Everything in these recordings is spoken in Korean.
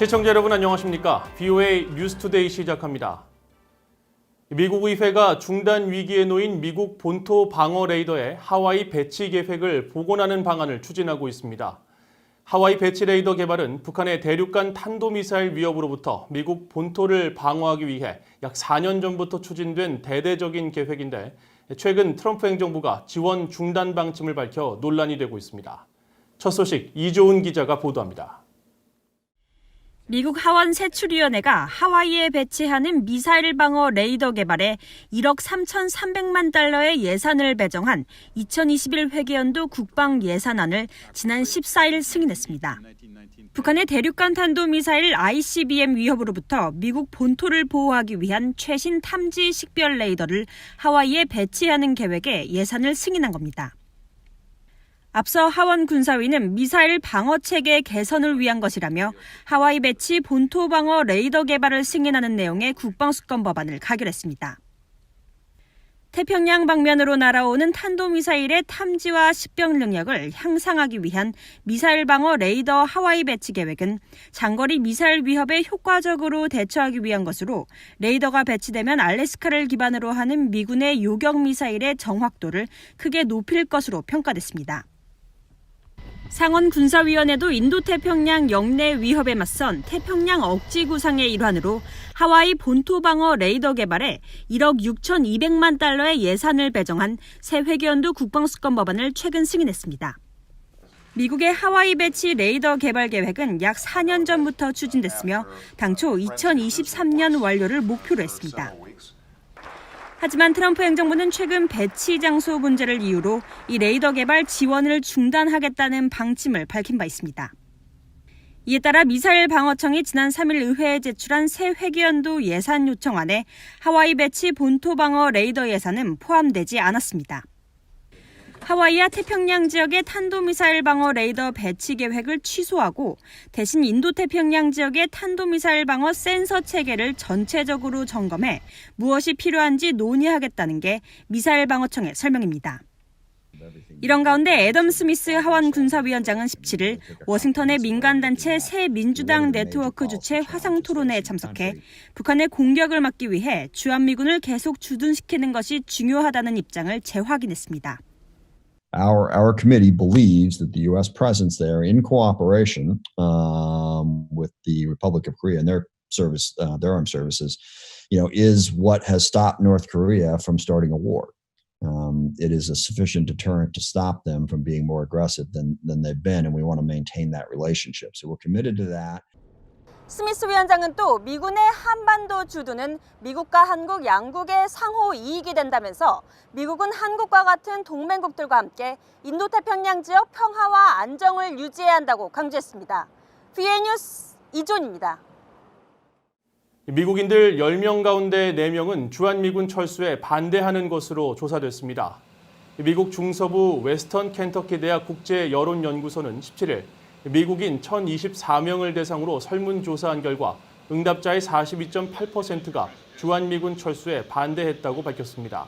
시청자 여러분 안녕하십니까? VOA 뉴스투데이 시작합니다. 미국 의회가 중단 위기에 놓인 미국 본토 방어 레이더의 하와이 배치 계획을 복원하는 방안을 추진하고 있습니다. 하와이 배치 레이더 개발은 북한의 대륙간 탄도미사일 위협으로부터 미국 본토를 방어하기 위해 약 4년 전부터 추진된 대대적인 계획인데 최근 트럼프 행정부가 지원 중단 방침을 밝혀 논란이 되고 있습니다. 첫 소식 이조은 기자가 보도합니다. 미국 하원 세출위원회가 하와이에 배치하는 미사일 방어 레이더 개발에 1억 3,300만 달러의 예산을 배정한 2021 회계연도 국방 예산안을 지난 14일 승인했습니다. 북한의 대륙간 탄도미사일 ICBM 위협으로부터 미국 본토를 보호하기 위한 최신 탐지 식별 레이더를 하와이에 배치하는 계획에 예산을 승인한 겁니다. 앞서 하원 군사위는 미사일 방어 체계 개선을 위한 것이라며 하와이 배치 본토 방어 레이더 개발을 승인하는 내용의 국방수권 법안을 가결했습니다. 태평양 방면으로 날아오는 탄도미사일의 탐지와 식별 능력을 향상하기 위한 미사일 방어 레이더 하와이 배치 계획은 장거리 미사일 위협에 효과적으로 대처하기 위한 것으로 레이더가 배치되면 알래스카를 기반으로 하는 미군의 요격 미사일의 정확도를 크게 높일 것으로 평가됐습니다. 상원 군사위원회도 인도태평양 영내 위협에 맞선 태평양 억지 구상의 일환으로 하와이 본토 방어 레이더 개발에 1억 6,200만 달러의 예산을 배정한 새 회계연도 국방수권 법안을 최근 승인했습니다. 미국의 하와이 배치 레이더 개발 계획은 약 4년 전부터 추진됐으며 당초 2023년 완료를 목표로 했습니다. 하지만 트럼프 행정부는 최근 배치 장소 문제를 이유로 이 레이더 개발 지원을 중단하겠다는 방침을 밝힌 바 있습니다. 이에 따라 미사일 방어청이 지난 3일 의회에 제출한 새 회계연도 예산 요청안에 하와이 배치 본토 방어 레이더 예산은 포함되지 않았습니다. 하와이와 태평양 지역의 탄도미사일 방어 레이더 배치 계획을 취소하고 대신 인도태평양 지역의 탄도미사일 방어 센서 체계를 전체적으로 점검해 무엇이 필요한지 논의하겠다는 게 미사일 방어청의 설명입니다. 이런 가운데 애덤 스미스 하원 군사위원장은 17일 워싱턴의 민간단체 새 민주당 네트워크 주최 화상토론회에 참석해 북한의 공격을 막기 위해 주한미군을 계속 주둔시키는 것이 중요하다는 입장을 재확인했습니다. Our committee believes that the U.S. presence there, in cooperation with the Republic of Korea and their armed services, is what has stopped North Korea from starting a war. It is a sufficient deterrent to stop them from being more aggressive than they've been, and we want to maintain that relationship. So we're committed to that. 스미스 위원장은 또 미군의 한반도 주둔은 미국과 한국 양국의 상호 이익이 된다면서 미국은 한국과 같은 동맹국들과 함께 인도태평양 지역 평화와 안정을 유지해야 한다고 강조했습니다. VOA 뉴스 이존입니다. 미국인들 10명 가운데 4명은 주한미군 철수에 반대하는 것으로 조사됐습니다. 미국 중서부 웨스턴 켄터키 대학 국제여론연구소는 17일 미국인 1,024명을 대상으로 설문조사한 결과 응답자의 42.8%가 주한미군 철수에 반대했다고 밝혔습니다.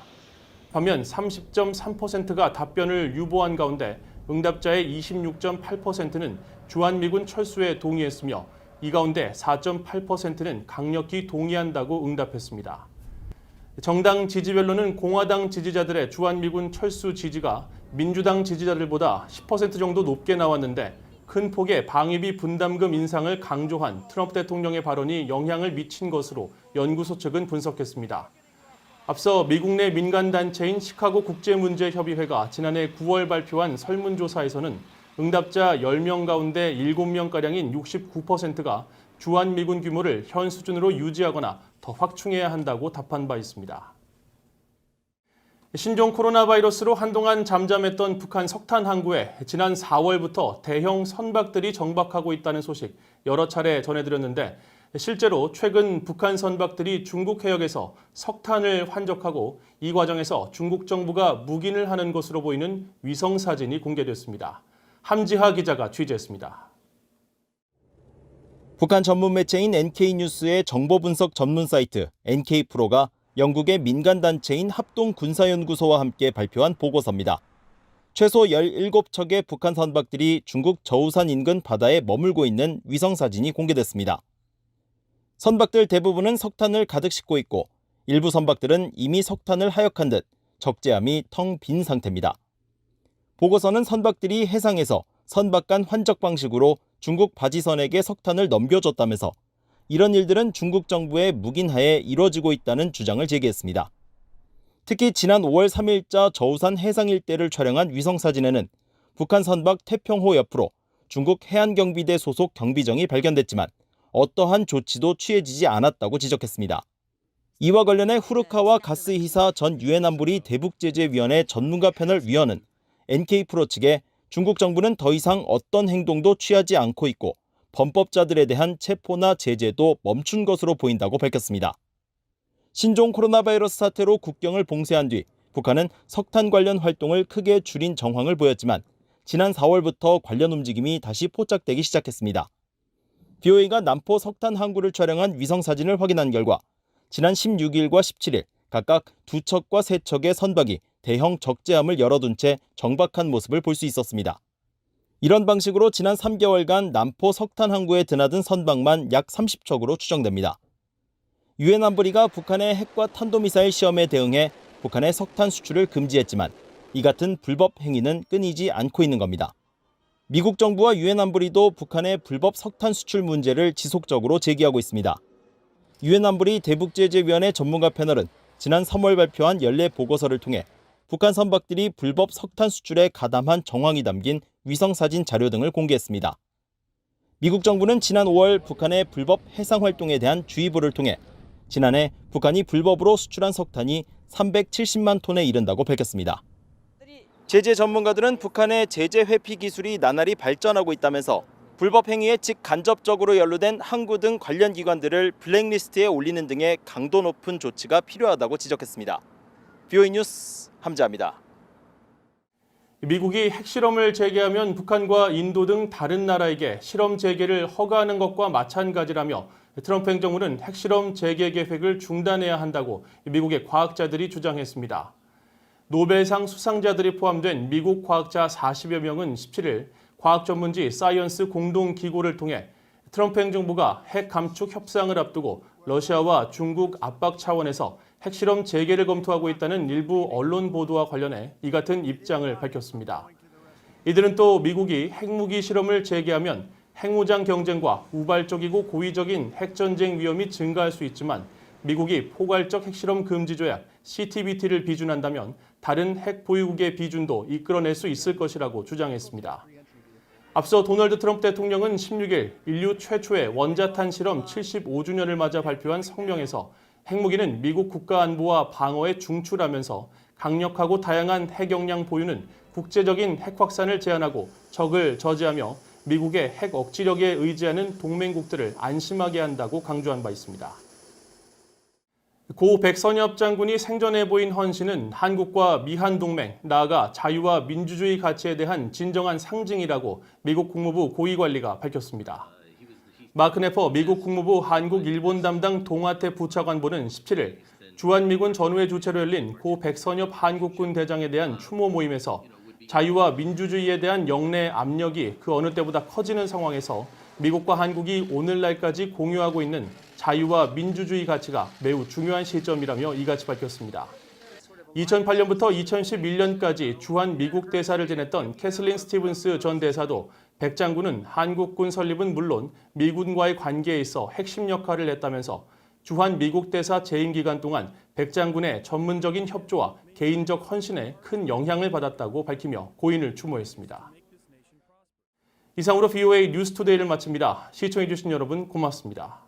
반면 30.3%가 답변을 유보한 가운데 응답자의 26.8%는 주한미군 철수에 동의했으며 이 가운데 4.8%는 강력히 동의한다고 응답했습니다. 정당 지지별로는 공화당 지지자들의 주한미군 철수 지지가 민주당 지지자들보다 10% 정도 높게 나왔는데 큰 폭의 방위비 분담금 인상을 강조한 트럼프 대통령의 발언이 영향을 미친 것으로 연구소 측은 분석했습니다. 앞서 미국 내 민간단체인 시카고 국제문제협의회가 지난해 9월 발표한 설문조사에서는 응답자 10명 가운데 7명가량인 69%가 주한미군 규모를 현 수준으로 유지하거나 더 확충해야 한다고 답한 바 있습니다. 신종 코로나 바이러스로 한동안 잠잠했던 북한 석탄 항구에 지난 4월부터 대형 선박들이 정박하고 있다는 소식 여러 차례 전해드렸는데 실제로 최근 북한 선박들이 중국 해역에서 석탄을 환적하고 이 과정에서 중국 정부가 묵인을 하는 것으로 보이는 위성 사진이 공개됐습니다. 함지하 기자가 취재했습니다. 북한 전문 매체인 NK뉴스의 정보 분석 전문 사이트 NK프로가 영국의 민간단체인 합동군사연구소와 함께 발표한 보고서입니다. 최소 17척의 북한 선박들이 중국 저우산 인근 바다에 머물고 있는 위성사진이 공개됐습니다. 선박들 대부분은 석탄을 가득 싣고 있고 일부 선박들은 이미 석탄을 하역한 듯 적재함이 텅 빈 상태입니다. 보고서는 선박들이 해상에서 선박 간 환적 방식으로 중국 바지선에게 석탄을 넘겨줬다면서 이런 일들은 중국 정부의 묵인하에 이뤄지고 있다는 주장을 제기했습니다. 특히 지난 5월 3일자 저우산 해상 일대를 촬영한 위성사진에는 북한 선박 태평호 옆으로 중국 해안경비대 소속 경비정이 발견됐지만 어떠한 조치도 취해지지 않았다고 지적했습니다. 이와 관련해 후르카와 가스히사 전 유엔 안보리 대북제재위원회 전문가 패널 위원은 NK프로 측에 중국 정부는 더 이상 어떤 행동도 취하지 않고 있고 범법자들에 대한 체포나 제재도 멈춘 것으로 보인다고 밝혔습니다. 신종 코로나 바이러스 사태로 국경을 봉쇄한 뒤 북한은 석탄 관련 활동을 크게 줄인 정황을 보였지만 지난 4월부터 관련 움직임이 다시 포착되기 시작했습니다. BOA가 남포 석탄 항구를 촬영한 위성사진을 확인한 결과 지난 16일과 17일 각각 2척과 3척의 선박이 대형 적재함을 열어둔 채 정박한 모습을 볼 수 있었습니다. 이런 방식으로 지난 3개월간 남포 석탄 항구에 드나든 선박만 약 30척으로 추정됩니다. 유엔 안보리가 북한의 핵과 탄도미사일 시험에 대응해 북한의 석탄 수출을 금지했지만 이 같은 불법 행위는 끊이지 않고 있는 겁니다. 미국 정부와 유엔 안보리도 북한의 불법 석탄 수출 문제를 지속적으로 제기하고 있습니다. 유엔 안보리 대북제재위원회 전문가 패널은 지난 3월 발표한 연례 보고서를 통해 북한 선박들이 불법 석탄 수출에 가담한 정황이 담긴 위성사진 자료 등을 공개했습니다. 미국 정부는 지난 5월 북한의 불법 해상 활동에 대한 주의보를 통해 지난해 북한이 불법으로 수출한 석탄이 370만 톤에 이른다고 밝혔습니다. 제재 전문가들은 북한의 제재 회피 기술이 나날이 발전하고 있다면서 불법 행위에 직간접적으로 연루된 항구 등 관련 기관들을 블랙리스트에 올리는 등의 강도 높은 조치가 필요하다고 지적했습니다. BOA 뉴스 함자입니다. 미국이 핵실험을 재개하면 북한과 인도 등 다른 나라에게 실험 재개를 허가하는 것과 마찬가지라며 트럼프 행정부는 핵실험 재개 계획을 중단해야 한다고 미국의 과학자들이 주장했습니다. 노벨상 수상자들이 포함된 미국 과학자 40여 명은 17일 과학 전문지 사이언스 공동기구를 통해 트럼프 행정부가 핵 감축 협상을 앞두고 러시아와 중국 압박 차원에서 핵실험 재개를 검토하고 있다는 일부 언론 보도와 관련해 이 같은 입장을 밝혔습니다. 이들은 또 미국이 핵무기 실험을 재개하면 핵무장 경쟁과 우발적이고 고의적인 핵전쟁 위험이 증가할 수 있지만 미국이 포괄적 핵실험 금지 조약 CTBT를 비준한다면 다른 핵 보유국의 비준도 이끌어낼 수 있을 것이라고 주장했습니다. 앞서 도널드 트럼프 대통령은 16일 인류 최초의 원자탄 실험 75주년을 맞아 발표한 성명에서 핵무기는 미국 국가안보와 방어에 중출하면서 강력하고 다양한 핵 역량 보유는 국제적인 핵 확산을 제한하고 적을 저지하며 미국의 핵 억지력에 의지하는 동맹국들을 안심하게 한다고 강조한 바 있습니다. 고 백선엽 장군이 생전에 보인 헌신은 한국과 미한 동맹, 나아가 자유와 민주주의 가치에 대한 진정한 상징이라고 미국 국무부 고위관리가 밝혔습니다. 마크 네퍼 미국 국무부 한국-일본 담당 동아태 부차관보는 17일 주한미군 전후회 주최로 열린 고 백선엽 한국군 대장에 대한 추모 모임에서 자유와 민주주의에 대한 영내 압력이 그 어느 때보다 커지는 상황에서 미국과 한국이 오늘날까지 공유하고 있는 자유와 민주주의 가치가 매우 중요한 시점이라며 이같이 밝혔습니다. 2008년부터 2011년까지 주한 미국 대사를 지냈던 캐슬린 스티븐스 전 대사도 백 장군은 한국군 설립은 물론 미군과의 관계에 있어 핵심 역할을 했다면서 주한 미국 대사 재임 기간 동안 백 장군의 전문적인 협조와 개인적 헌신에 큰 영향을 받았다고 밝히며 고인을 추모했습니다. 이상으로 BOA 뉴스투데이를 마칩니다. 시청해주신 여러분 고맙습니다.